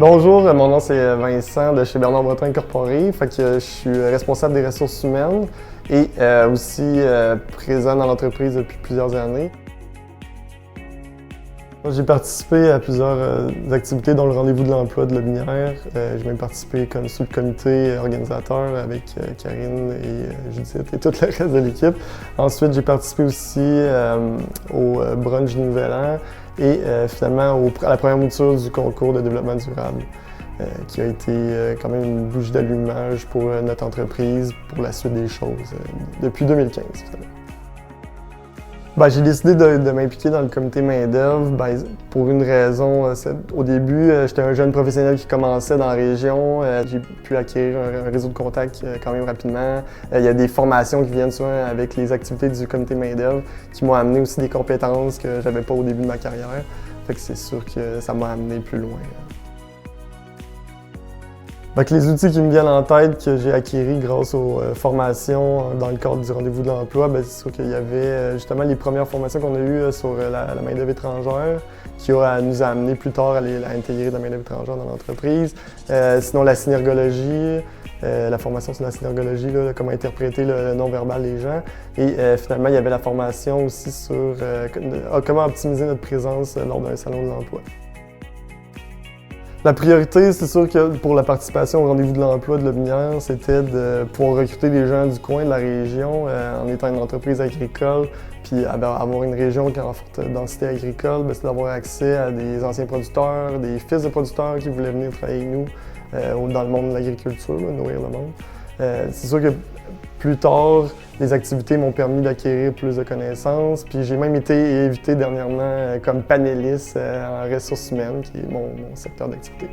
Bonjour, mon nom c'est Vincent de chez Bernard Breton Incorporé. Je suis responsable des ressources humaines et aussi présent dans l'entreprise depuis plusieurs années. J'ai participé à plusieurs activités dont le rendez-vous de l'emploi de Lobinière. J'ai même participé comme sous le comité organisateur avec Karine et Judith et tout le reste de l'équipe. Ensuite, j'ai participé aussi au brunch du Nouvel An et finalement à la première mouture du concours de développement durable qui a été quand même une bougie d'allumage pour notre entreprise pour la suite des choses depuis 2015 finalement. J'ai décidé de m'impliquer dans le comité main-d'œuvre pour une raison. Au début, j'étais un jeune professionnel qui commençait dans la région. J'ai pu acquérir un réseau de contacts quand même rapidement. Il y a des formations qui viennent souvent avec les activités du comité main-d'œuvre qui m'ont amené aussi des compétences que j'avais pas au début de ma carrière. C'est sûr que ça m'a amené plus loin. Les outils qui me viennent en tête que j'ai acquis grâce aux formations dans le cadre du rendez-vous de l'emploi, c'est sûr qu'il y avait justement les premières formations qu'on a eues sur la main-d'œuvre étrangère qui nous a amené plus tard à intégrer de la main-d'œuvre étrangère dans l'entreprise. Sinon la synergologie, la formation sur la synergologie, comment interpréter le non-verbal des gens. Et finalement, il y avait la formation aussi sur comment optimiser notre présence lors d'un salon de l'emploi. La priorité, c'est sûr que pour la participation au rendez-vous de l'emploi de Lobinière, c'était de pouvoir recruter des gens du coin de la région en étant une entreprise agricole, puis avoir une région qui a une forte densité agricole, c'est d'avoir accès à des anciens producteurs, des fils de producteurs qui voulaient venir travailler avec nous dans le monde de l'agriculture, nourrir le monde. C'est sûr que plus tard, les activités m'ont permis d'acquérir plus de connaissances, puis j'ai même été invité dernièrement comme panéliste en ressources humaines, qui est mon secteur d'activité.